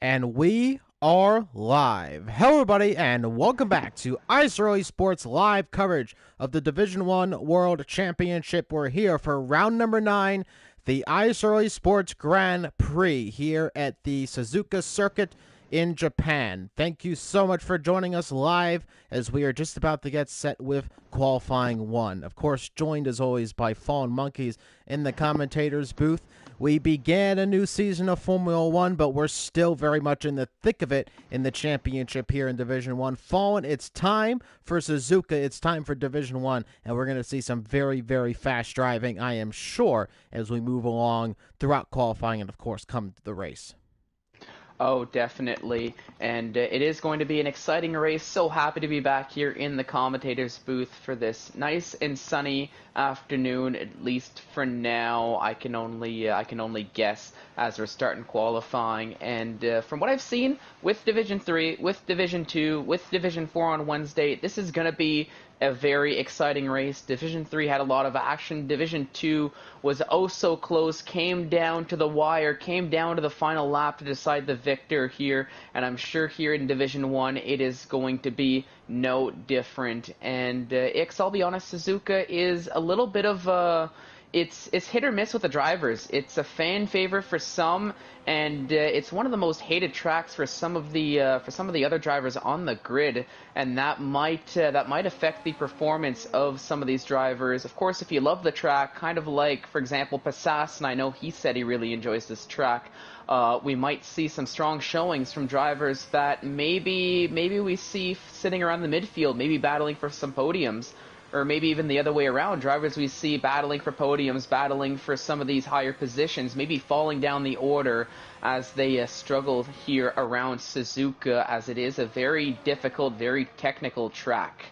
And we are live. Hello, everybody, and welcome back to ISRL Esports live coverage of the Division 1 World Championship. We're here for round number 9, the ISRL Esports Grand Prix here at the Suzuka Circuit in Japan. Thank you so much for joining us live as we are just about to get set with qualifying 1. Of course, joined as always by Fallen Monkeys in the commentators booth. We began a new season of Formula 1, but we're still very much in the thick of it in the championship here in Division 1. Fallen, it's time for Suzuka. It's time for Division 1, and we're going to see some very, very fast driving, I am sure, as we move along throughout qualifying and, of course, come to the race. Oh, definitely. And it is going to be an exciting race. So happy to be back here in the commentators booth for this nice and sunny afternoon, at least for now. I can only guess as we're starting qualifying. And from what I've seen with Division 3, with Division 2, with Division 4 on Wednesday, this is going to be a very exciting race. Division 3 had a lot of action. Division 2 was oh so close, came down to the wire, came down to the final lap to decide the victor here, and I'm sure here in Division 1 it is going to be no different. And I'll be honest, Suzuka is a little bit of it's hit or miss with the drivers. It's a fan favorite for some, and it's one of the most hated tracks for some of the other drivers on the grid, and that might affect the performance of some of these drivers. Of course, if you love the track, kind of like, for example, Passas, and I know he said he really enjoys this track, we might see some strong showings from drivers that maybe we see sitting around the midfield, maybe battling for some podiums. Or maybe even the other way around, drivers we see battling for podiums, battling for some of these higher positions, maybe falling down the order as they struggle here around Suzuka, as it is a very difficult, very technical track.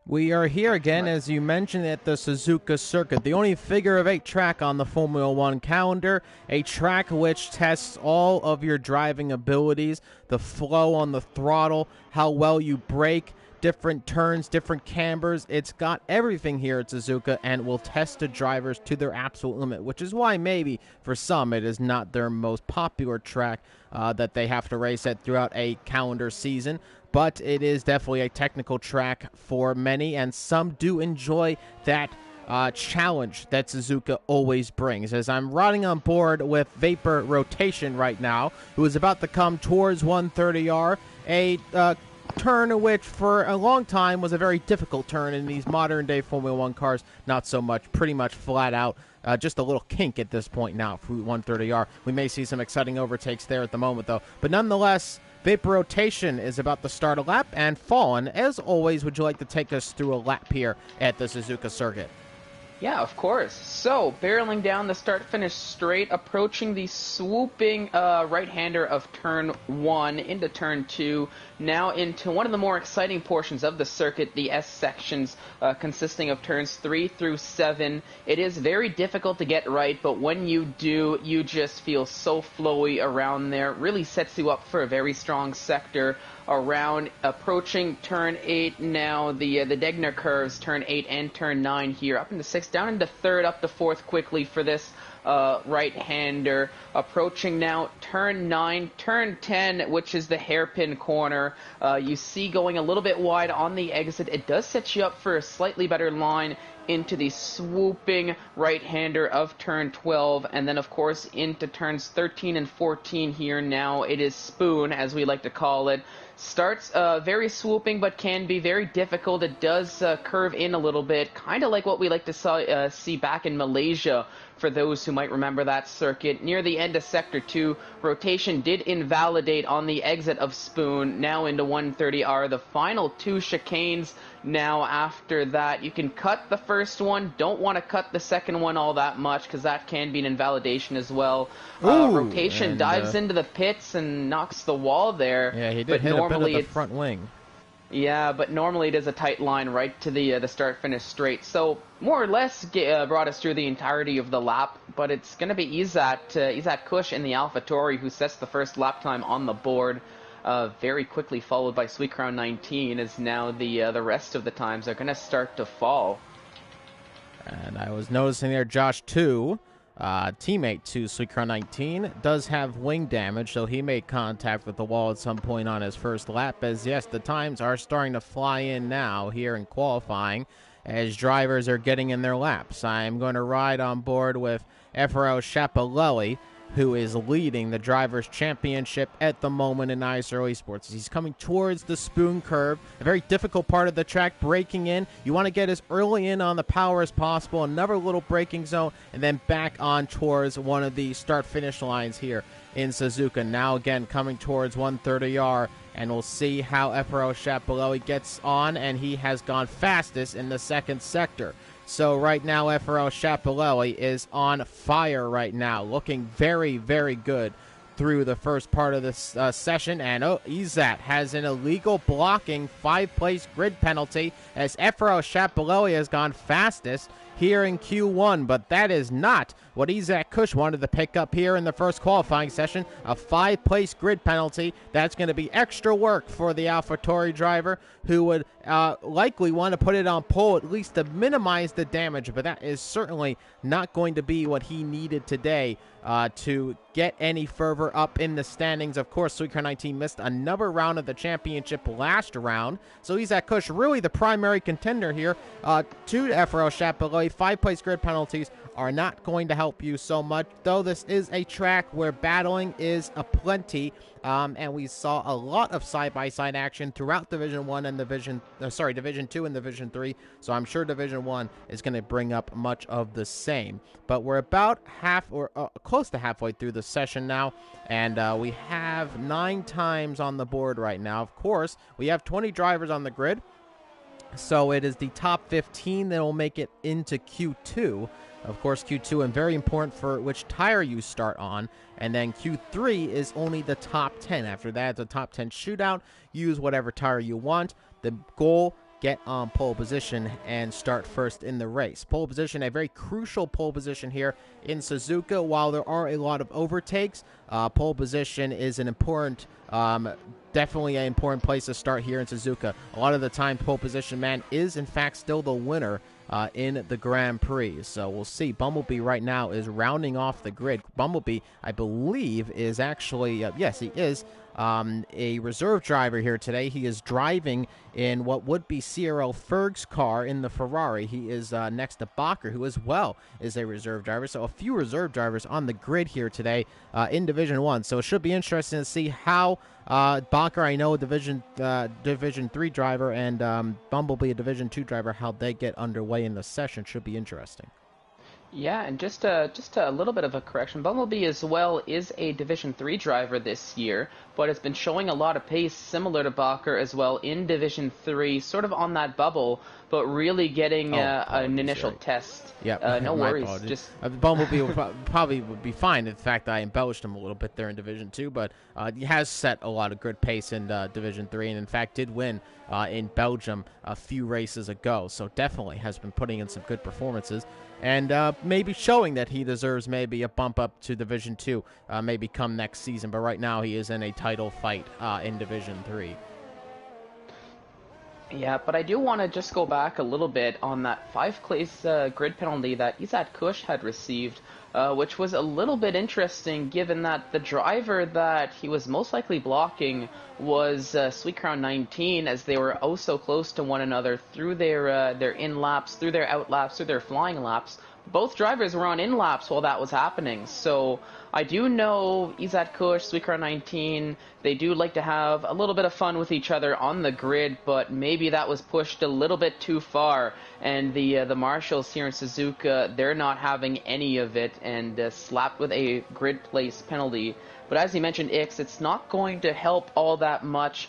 We are here again, as you mentioned, at the Suzuka Circuit, the only figure-of-8 track on the Formula 1 calendar, a track which tests all of your driving abilities, the flow on the throttle, how well you brake, different turns, different cambers. It's got everything here at Suzuka and will test the drivers to their absolute limit, which is why maybe for some it is not their most popular track that they have to race at throughout a calendar season. But it is definitely a technical track for many, and some do enjoy that challenge that Suzuka always brings. As I'm riding on board with Vapor Rotation right now, who is about to come towards 130R, a turn which for a long time was a very difficult turn in these modern day Formula 1 cars. Not so much, pretty much flat out. Just a little kink at this point now for 130R. We may see some exciting overtakes there at the moment though. But nonetheless, Vapor Rotation is about to start a lap, and Fallen, as always, would you like to take us through a lap here at the Suzuka Circuit? Yeah, of course. So, barreling down the start-finish straight, approaching the swooping right-hander of Turn 1 into Turn 2, now into one of the more exciting portions of the circuit, the S sections, consisting of Turns 3 through 7. It is very difficult to get right, but when you do, you just feel so flowy around there. It really sets you up for a very strong sector around approaching Turn 8 now. The Degner curves, Turn 8 and Turn 9 here, up into 6th, down into 3rd, up to 4th quickly for this right-hander. Approaching now Turn 9, Turn 10, which is the hairpin corner. You see going a little bit wide on the exit. It does set you up for a slightly better line into the swooping right-hander of Turn 12, and then of course into Turns 13 and 14 here now. It is Spoon, as we like to call it. Starts very swooping, but can be very difficult. It does curve in a little bit, kind of like what we like to see back in Malaysia, for those who might remember that circuit. Near the end of Sector 2, rotation did invalidate on the exit of Spoon, now into 130R. The final 2 chicanes now after that. You can cut the first one, don't want to cut the second one all that much, because that can be an invalidation as well. Rotation dives into the pits and knocks the wall there. Yeah, he did hit a bit of the front wing. Yeah, but normally it is a tight line right to the start-finish straight. So more or less brought us through the entirety of the lap, but it's going to be Izat Kush in the AlphaTauri who sets the first lap time on the board. Very quickly followed by Sweet Crown 19, as now the rest of the times are going to start to fall. And I was noticing there, Josh, too, teammate to Suikra 19, does have wing damage, so he made contact with the wall at some point on his first lap, as yes, the times are starting to fly in now here in qualifying as drivers are getting in their laps. I'm going to ride on board with Efrael Chapelelli, who is leading the Drivers' Championship at the moment in ISRL Esports. He's coming towards the spoon curve, a very difficult part of the track, braking in. You want to get as early in on the power as possible, another little braking zone, and then back on towards one of the start-finish lines here in Suzuka. Now again coming towards 130R, and we'll see how Efrael Chapelelli gets on, and he has gone fastest in the second sector. So right now, Efrael Chapelelli is on fire right now, looking very, very good through the first part of this session. And Izat has an illegal blocking 5-place grid penalty as Efrael Chapelelli has gone fastest here in Q1, but that is not what Izat Kush wanted to pick up here in the first qualifying session, a 5-place grid penalty. That's going to be extra work for the AlphaTauri driver, who would likely want to put it on pole at least to minimize the damage, but that is certainly not going to be what he needed today to get any further up in the standings. Of course, Suikra 19 missed another round of the championship last round, so Izat Kush really the primary contender here to Efrael Chapelelli. 5-place grid penalties are not going to help you so much, though this is a track where battling is aplenty, and we saw a lot of side-by-side action throughout Division 1 and Division 2 and Division 3, so I'm sure Division 1 is going to bring up much of the same. But we're about close to halfway through the session now, and we have 9 times on the board right now. Of course, we have 20 drivers on the grid, so it is the top 15 that will make it into Q2. Of course, Q2 and very important for which tire you start on. And then Q3 is only the top 10. After that, it's a top 10 shootout. Use whatever tire you want. The goal, get on pole position and start first in the race. Pole position, a very crucial pole position here in Suzuka. While there are a lot of overtakes, pole position is an important definitely an important place to start here in Suzuka. A lot of the time, pole position man is, in fact, still the winner in the Grand Prix. So we'll see. Bumblebee right now is rounding off the grid. Bumblebee, I believe, is actually, yes, he is a reserve driver here today. He is driving in what would be CRL Ferg's car in the Ferrari. He is next to Bakker, who as well is a reserve driver. So a few reserve drivers on the grid here today in Division 1. So it should be interesting to see how Bakker, I know, Division 3 driver, and Bumblebee, a Division 2 driver, how they get underway in the session. Should be interesting. Yeah, and just a little bit of a correction. Bumblebee as well is a Division 3 driver this year, but has been showing a lot of pace similar to Bakker as well in Division 3, sort of on that bubble, but really getting an initial test. Yeah, no worries. Just Bumblebee probably would be fine. In fact, I embellished him a little bit there in Division 2, but he has set a lot of good pace in Division 3, and in fact did win in Belgium a few races ago. So definitely has been putting in some good performances, and maybe showing that he deserves maybe a bump up to Division 2 maybe come next season. But right now he is in a title fight in Division 3. Yeah, but I do want to just go back a little bit on that 5-place grid penalty that Izat Kush had received, which was a little bit interesting given that the driver that he was most likely blocking was Suikra 19, as they were oh so close to one another through their in laps, through their out laps, through their flying laps. Both drivers were on in laps while that was happening, so I do know Izat Kush, Suikra 19, they do like to have a little bit of fun with each other on the grid, but maybe that was pushed a little bit too far, and the marshals here in Suzuka, they're not having any of it, and slapped with a grid place penalty. But as you mentioned, Ix, it's not going to help all that much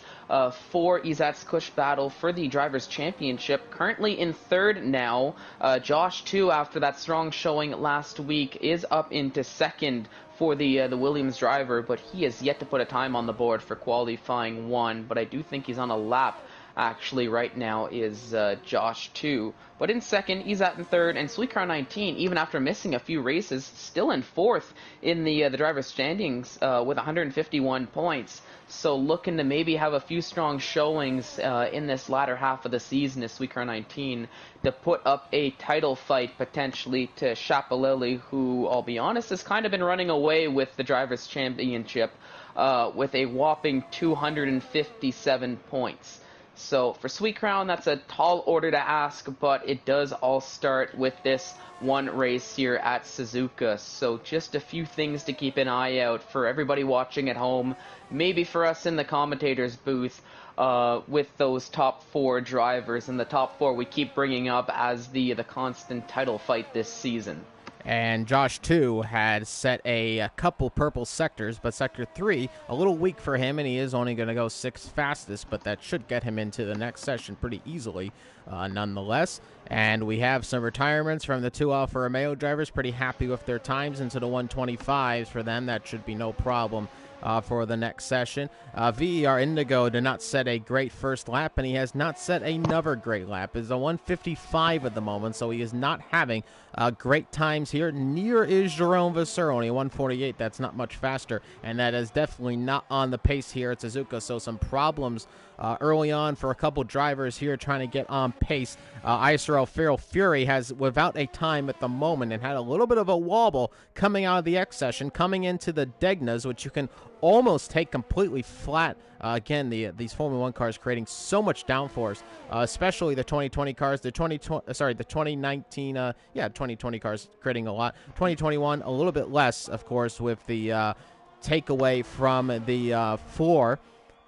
for Izat Kush battle for the Drivers' Championship. Currently in third now. Josh, too, after that strong showing last week, is up into second for the Williams driver, but he has yet to put a time on the board for qualifying 1. But I do think he's on a lap actually right now is Josh 2. But in second, he's in third, and Sweetcar 19, even after missing a few races, still in fourth in the driver's standings with 151 points. So looking to maybe have a few strong showings in this latter half of the season is Sweetcar 19 to put up a title fight potentially to Shapalili, who, I'll be honest, has kind of been running away with the Drivers' Championship with a whopping 257 points. So for Sweet Crown, that's a tall order to ask, but it does all start with this one race here at Suzuka. So just a few things to keep an eye out for everybody watching at home, maybe for us in the commentators booth, with those top 4 drivers, and the top 4 we keep bringing up as the constant title fight this season. And Josh, too, had set a couple purple sectors, but Sector 3, a little weak for him, and he is only going to go 6th fastest, but that should get him into the next session pretty easily, nonetheless. And we have some retirements from the 2 Alfa Romeo drivers, pretty happy with their times into the 125s for them. That should be no problem for the next session. VER Indigo did not set a great first lap, and he has not set another great lap. It's a 155 at the moment, so he is not having great times here. Near is Jerome Vasseur, only 148. That's not much faster, and that is definitely not on the pace here at Suzuka, so some problems early on for a couple drivers here trying to get on pace. ISRL Feral Fury has without a time at the moment and had a little bit of a wobble coming out of the X session, coming into the Degnas, which you can almost take completely flat. Again, these Formula 1 cars creating so much downforce, especially the 2020 cars, the 2019, 2020 cars creating a lot. 2021, a little bit less, of course, with the takeaway from the floor.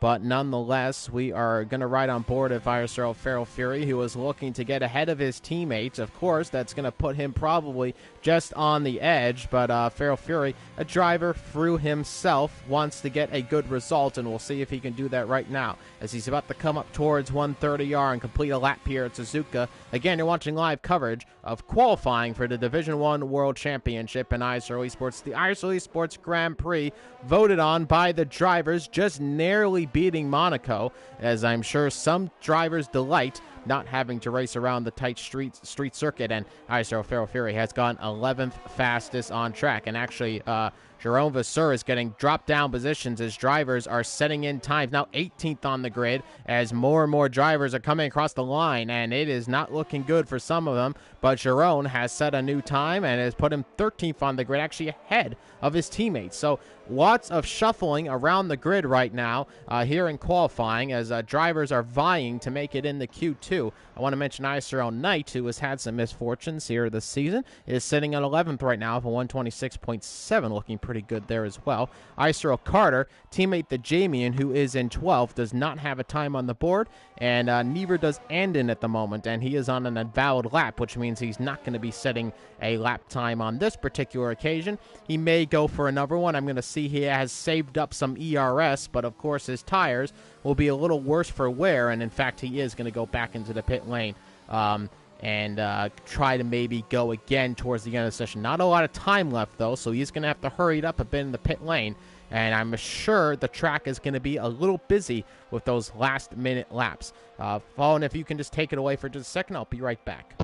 But nonetheless, we are going to ride on board of ISRL Feral Fury, who is looking to get ahead of his teammates. Of course, that's going to put him probably just on the edge. But Feral Fury, a driver through himself, wants to get a good result, and we'll see if he can do that right now, as he's about to come up towards 130R and complete a lap here at Suzuka. Again, you're watching live coverage of qualifying for the Division 1 World Championship in ISRL Esports, the ISRL Esports Grand Prix, voted on by the drivers, just narrowly beating Monaco, as I'm sure some drivers delight not having to race around the tight street circuit. And ISRL Feral Fury has gone 11th fastest on track, and actually Jerome Vasseur is getting dropped down positions as drivers are setting in times. Now 18th on the grid as more and more drivers are coming across the line, and it is not looking good for some of them. But Jerome has set a new time and has put him 13th on the grid, actually ahead of his teammates. So lots of shuffling around the grid right now here in qualifying as drivers are vying to make it in the Q2. I want to mention ISRL Knight, who has had some misfortunes here this season, is sitting at 11th right now for 126.7, looking pretty good there as well. ISRL Carter, teammate the Jamian, who is in 12th, does not have a time on the board, and neither does Andon at the moment, and he is on an invalid lap, which means he's not going to be setting a lap time on this particular occasion. He may go for another one. I'm going to see he has saved up some ERS, but of course his tires will be a little worse for wear, and in fact he is going to go back into the pit lane and try to maybe go again towards the end of the session. Not a lot of time left though, so he's going to have to hurry it up a bit in the pit lane, and I'm sure the track is going to be a little busy with those last minute laps. Fallon, if you can just take it away for just a second, I'll be right back.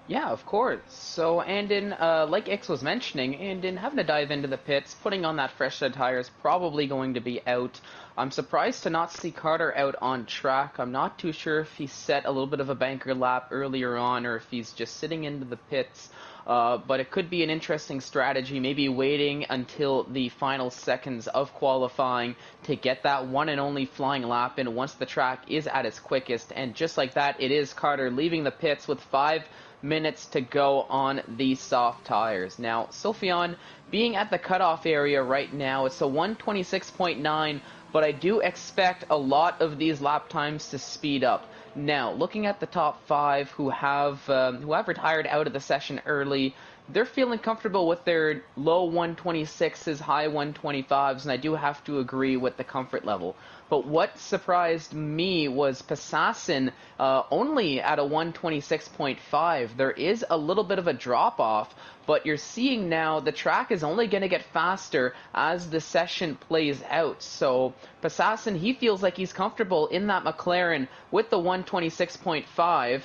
Yeah, of course. So, Andon, like Ix was mentioning, Andon having to dive into the pits, putting on that fresh set of tires, probably going to be out. I'm surprised to not see Carter out on track. I'm not too sure if he set a little bit of a banker lap earlier on or if he's just sitting into the pits. But it could be an interesting strategy, maybe waiting until the final seconds of qualifying to get that one and only flying lap in once the track is at its quickest. And just like that, it is Carter leaving the pits with 5 minutes to go on the soft tires. Now, Sophion being at the cutoff area right now, it's a 126.9, but I do expect a lot of these lap times to speed up. Now, looking at the top 5 who have retired out of the session early, they're feeling comfortable with their low 126s, high 125s, and I do have to agree with the comfort level. But what surprised me was Passassin only at a 126.5. There is a little bit of a drop-off but you're seeing now the track is only going to get faster as the session plays out. So Passassin, he feels like he's comfortable in that McLaren with the 126.5,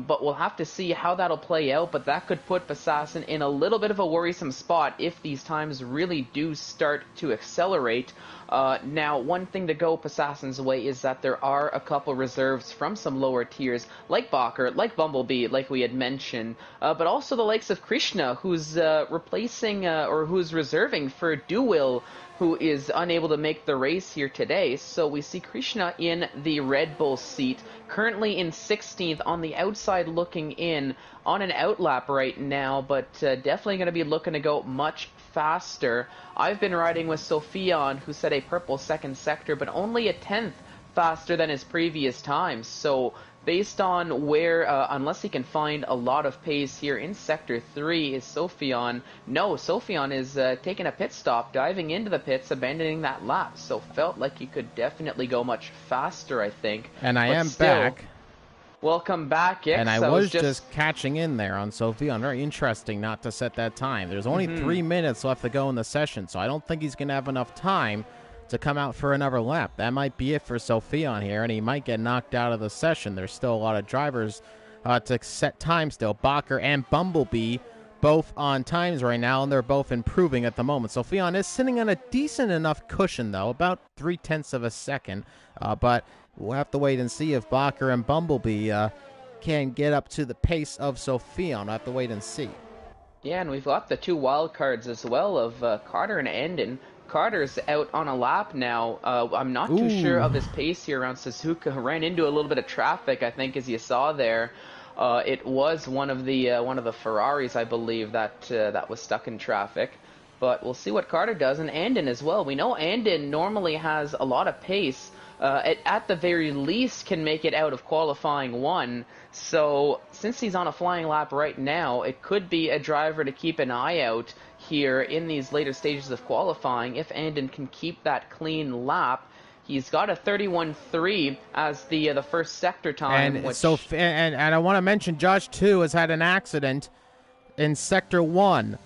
but we'll have to see how that'll play out. But that could put Passassin in a little bit of a worrisome spot if these times really do start to accelerate. Now, one thing to go Passassin's way is that there are a couple reserves from some lower tiers, like Bakker, like Bumblebee, like we had mentioned, but also the likes of Krishna, who's replacing or who's reserving for Duwil, who is unable to make the race here today. So we see Krishna in the Red Bull seat, currently in 16th on the outside looking in on an outlap right now, but definitely going to be looking to go much faster. I've been riding with Sophion, who set a purple second sector, but only a 10th faster than his previous time. So based on where, unless he can find a lot of pace here in Sector 3, is Sophion. No, Sophion is taking a pit stop, diving into the pits, abandoning that lap. So felt like he could definitely go much faster, I think. And I am back. Welcome back, Ix. And I was just catching in there on Sophion. Very interesting not to set that time. There's only 3 minutes left to go in the session, so I don't think he's going to have enough time to come out for another lap. That might be it for Sophion here, and he might get knocked out of the session. There's still a lot of drivers to set time still. Bakker and Bumblebee both on times right now, and they're both improving at the moment. Sophion is sitting on a decent enough cushion, though, about 0.3 of a second, but we'll have to wait and see if Bakker and Bumblebee can get up to the pace of Sophion. We'll have to wait and see. Yeah, and we've got the two wild cards as well of Carter and Andon. Carter's out on a lap now. I'm not too sure of his pace here around Suzuka. Ran into a little bit of traffic, I think, as you saw there. It was one of the Ferraris, I believe, that was stuck in traffic. But we'll see what Carter does, and Andon as well. We know Andon normally has a lot of pace. At the very least can make it out of qualifying 1. So since he's on a flying lap right now, it could be a driver to keep an eye out here in these later stages of qualifying if Andon can keep that clean lap. He's got a 31.3 as the first sector time. And I want to mention Josh 2 has had an accident in Sector 1.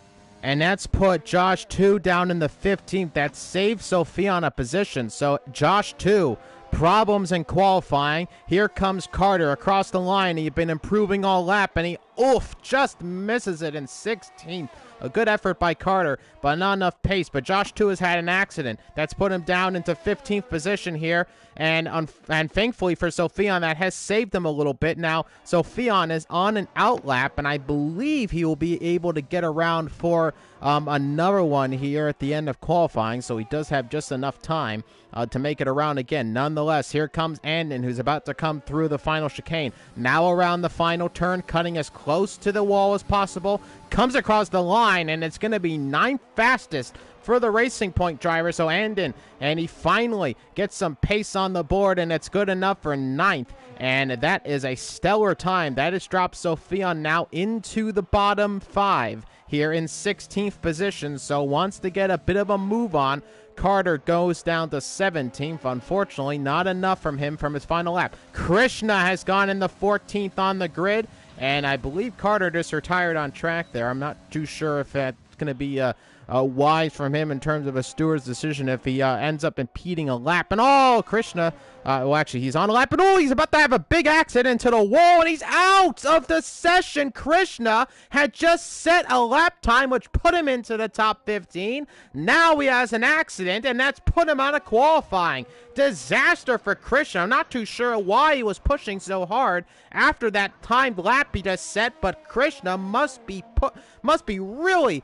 And that's put Josh 2 down in the 15th. That saved Sophion a position. So Josh 2, problems in qualifying. Here comes Carter across the line. He's been improving all lap, and he, just misses it in 16th. A good effort by Carter, but not enough pace. But Josh 2 has had an accident. That's put him down into 15th position here. And thankfully for Sophion, that has saved him a little bit. Now, Sophion is on an outlap, and I believe he will be able to get around for another one here at the end of qualifying. So he does have just enough time to make it around again. Nonetheless, here comes Andon, who's about to come through the final chicane. Now around the final turn, cutting as close to the wall as possible. Comes across the line, and it's going to be 9th fastest for the Racing Point driver. So Andon, and he finally gets some pace on the board, and it's good enough for 9th. And that is a stellar time. That has dropped Sophion now into the bottom 5 here in 16th position. So wants to get a bit of a move on. Carter goes down to 17th. Unfortunately, not enough from him from his final lap. Krishna has gone in the 14th on the grid, and I believe Carter just retired on track there. I'm not too sure if that's going to be wise from him in terms of a steward's decision if he ends up impeding a lap. And Krishna, actually he's on a lap, and he's about to have a big accident to the wall, and he's out of the session. Krishna had just set a lap time which put him into the top 15. Now he has an accident, and that's put him out of qualifying. Disaster for Krishna. I'm not too sure why he was pushing so hard after that timed lap he just set, but Krishna must be really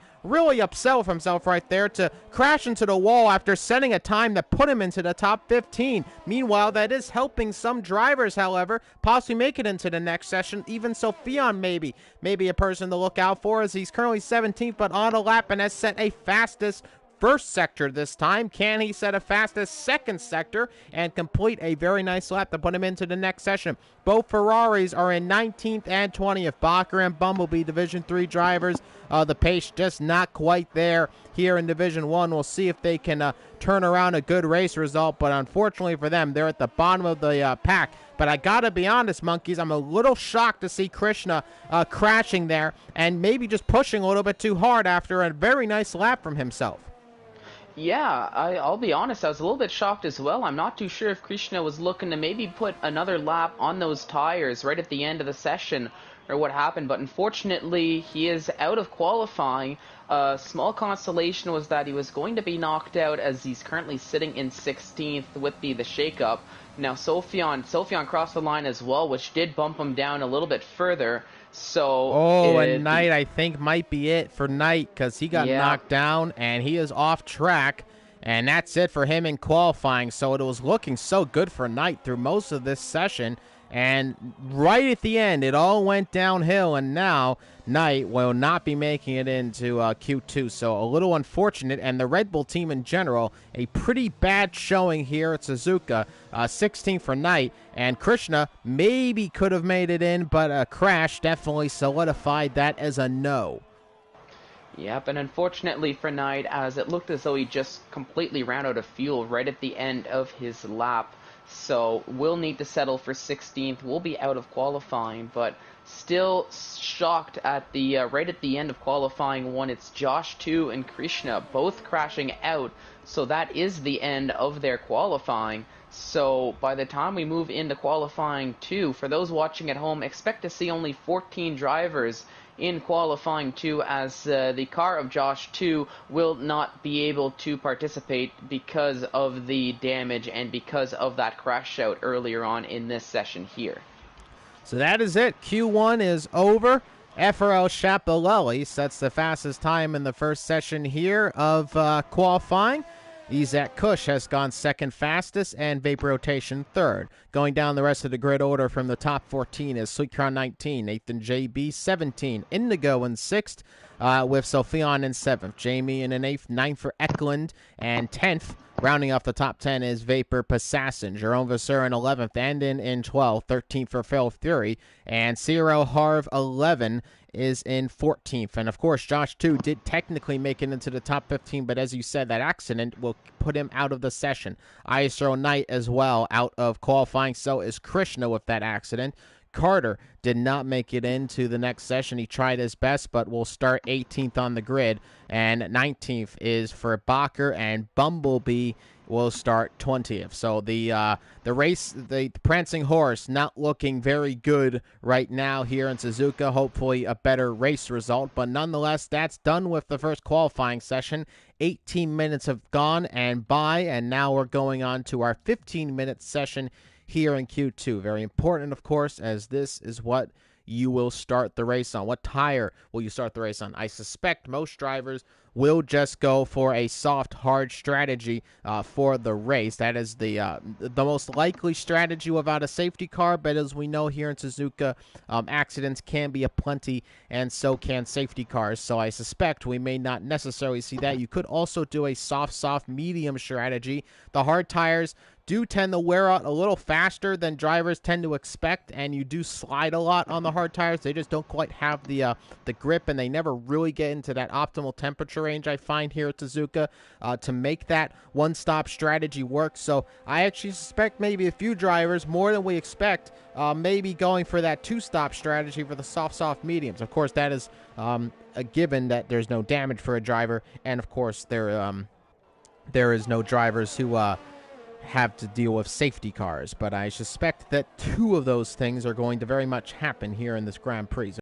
upset with himself right there to crash into the wall after setting a time that put him into the top 15. Meanwhile, that is helping some drivers, however, possibly make it into the next session. Even Sophion maybe a person to look out for, as he's currently 17th, but on a lap and has set a fastest first sector this time. Can he set a fastest second sector and complete a very nice lap to put him into the next session? Both Ferraris are in 19th and 20th. Bacher and Bumblebee, Division 3 drivers. The pace just not quite there here in Division 1. We'll see if they can turn around a good race result, but unfortunately for them, they're at the bottom of the pack. But I gotta be honest, monkeys, I'm a little shocked to see Krishna crashing there and maybe just pushing a little bit too hard after a very nice lap from himself. Yeah, I'll be honest, I was a little bit shocked as well. I'm not too sure if Krishna was looking to maybe put another lap on those tires right at the end of the session or what happened, but unfortunately he is out of qualifying. Small consolation was that he was going to be knocked out as he's currently sitting in 16th with the shakeup. Now Sophion crossed the line as well, which did bump him down a little bit further. So and Knight, I think, might be it for Knight because he got knocked down and he is off track. And that's it for him in qualifying. So it was looking so good for Knight through most of this session. And right at the end, it all went downhill, and now Knight will not be making it into Q2. So a little unfortunate, and the Red Bull team in general, a pretty bad showing here at Suzuka. 16 for Knight, and Krishna maybe could have made it in, but a crash definitely solidified that as a no. Yep, and unfortunately for Knight, as it looked as though he just completely ran out of fuel right at the end of his lap. So we'll need to settle for 16th. We'll be out of qualifying, but still shocked at the right at the end of qualifying one. It's Josh 2 and Krishna both crashing out. So that is the end of their qualifying. So by the time we move into qualifying 2, for those watching at home, expect to see only 14 drivers in qualifying 2, as the car of Josh 2 will not be able to participate because of the damage and because of that crash out earlier on in this session here. So that is it. Q1 is over. FRL Chapelelli sets the fastest time in the first session here of qualifying. Isaac Kush has gone second fastest and Vapor Rotation third. Going down the rest of the grid order from the top 14 is Sweetcrown 19, Nathan JB 17, Indigo in 6th, with Sophion in 7th, Jamie in an 8th, 9th for Eklund, and 10th. Rounding off the top 10 is Vapor Passassin, Jerome Vasseur in 11th, Andon in 12th, 13th for Phil Fury, and Ciro Harv 11 is in 14th. And of course, Josh 2 did technically make it into the top 15, but as you said, that accident will put him out of the session. ISRL Knight as well out of qualifying, so is Krishna with that accident. Carter did not make it into the next session. He tried his best, but will start 18th on the grid. And 19th is for Bacher, and Bumblebee will start 20th. So the race, the prancing horse, not looking very good right now here in Suzuka. Hopefully a better race result, but nonetheless, that's done with the first qualifying session. 18 minutes have gone and by, and now we're going on to our 15-minute session here in Q2. Very important, of course, as this is what you will start the race on. What tire will you start the race on? I suspect most drivers will just go for a soft, hard strategy for the race. That is the most likely strategy without a safety car, but as we know here in Suzuka, accidents can be aplenty, and so can safety cars, so I suspect we may not necessarily see that. You could also do a soft, medium strategy. The hard tires do tend to wear out a little faster than drivers tend to expect, and you do slide a lot on the hard tires. They just don't quite have the grip, and they never really get into that optimal temperature range, I find, here at Suzuka to make that one-stop strategy work. So I actually suspect maybe a few drivers, more than we expect, maybe going for that two-stop strategy for the soft mediums. Of course, that is a given that there's no damage for a driver, and of course there is no drivers who have to deal with safety cars, but I suspect that two of those things are going to very much happen here in this Grand Prix.